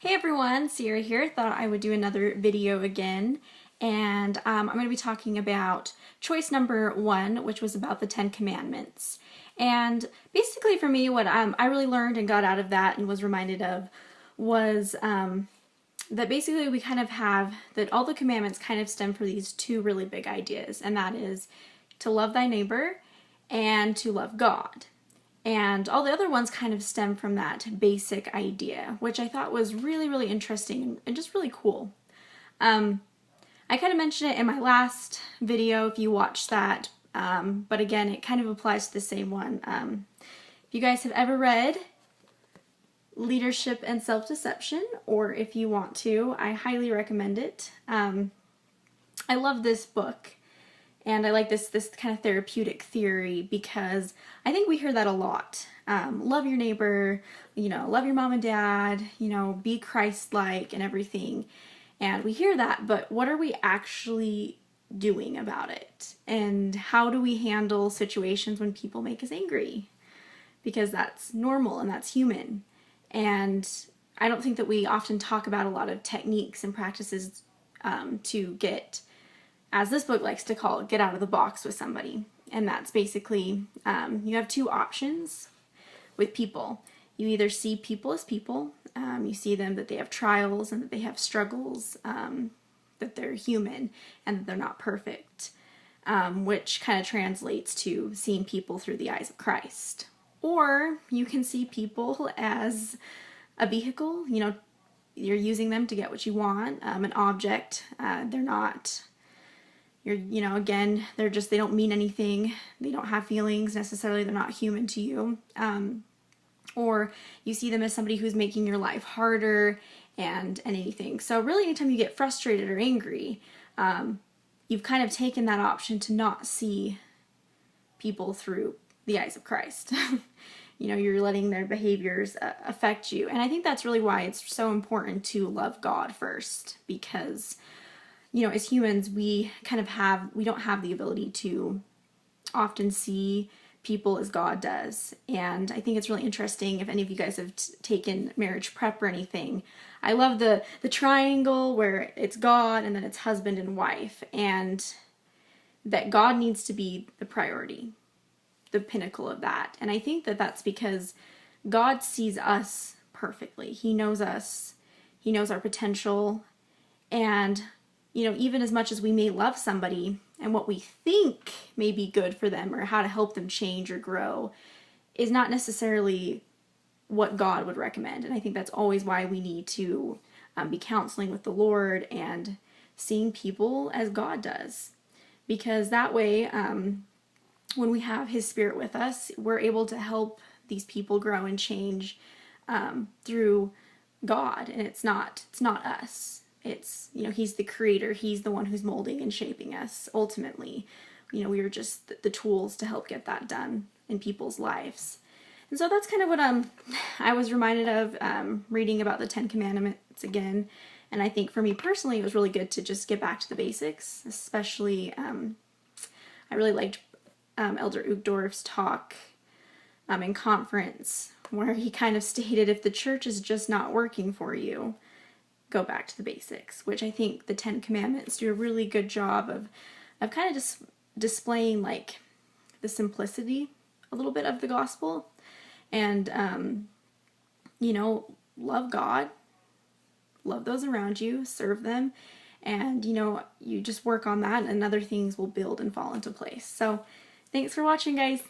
Hey everyone, Sierra here. Thought I would do another video again, and I'm going to be talking about choice number 1, which was about the 10 Commandments. And basically for me, what I really learned and got out of that and was reminded of was that basically we kind of have that all the commandments kind of stem from these two really big ideas, and that is to love thy neighbor and to love God. And all the other ones kind of stem from that basic idea, which I thought was really, really interesting and just really cool. I kind of mentioned it in my last video if you watched that, but again, it kind of applies to the same one. If you guys have ever read Leadership and Self-Deception, or if you want to, I highly recommend it. I love this book. And I like this kind of therapeutic theory because I think we hear that a lot. Love your neighbor, love your mom and dad, be Christ-like and everything. And we hear that, but what are we actually doing about it? And how do we handle situations when people make us angry? Because that's normal and that's human. And I don't think that we often talk about a lot of techniques and practices to get, as this book likes to call it, get out of the box with somebody. And that's basically, you have two options with people. You either see people as people, you see them that they have trials and that they have struggles, that they're human and that they're not perfect, which kind of translates to seeing people through the eyes of Christ. Or you can see people as a vehicle, you're using them to get what you want, an object, they're not... again, they don't mean anything. They don't have feelings necessarily. They're not human to you. Or you see them as somebody who's making your life harder and anything. So really, anytime you get frustrated or angry, you've kind of taken that option to not see people through the eyes of Christ. You're letting their behaviors affect you. And I think that's really why it's so important to love God first, because as humans, we don't have the ability to often see people as God does. And I think it's really interesting if any of you guys have taken marriage prep or anything. I love the triangle where it's God and then it's husband and wife, and that God needs to be the priority, the pinnacle of that. And I think that that's because God sees us perfectly. He knows us. He knows our potential. And even as much as we may love somebody and what we think may be good for them or how to help them change or grow is not necessarily what God would recommend. And I think that's always why we need to be counseling with the Lord and seeing people as God does. Because that way, when we have His Spirit with us, we're able to help these people grow and change through God. And it's not us. It's, He's the creator. He's the one who's molding and shaping us ultimately. We are just the tools to help get that done in people's lives. And so that's kind of what I was reminded of reading about the 10 Commandments again. And I think for me personally, it was really good to just get back to the basics, especially I really liked Elder Uchtdorf's talk in conference, where he kind of stated if the church is just not working for you, go back to the basics, which I think the 10 Commandments do a really good job of kind of just displaying like the simplicity a little bit of the gospel. And, love God, love those around you, serve them, and, you just work on that and other things will build and fall into place. So thanks for watching, guys.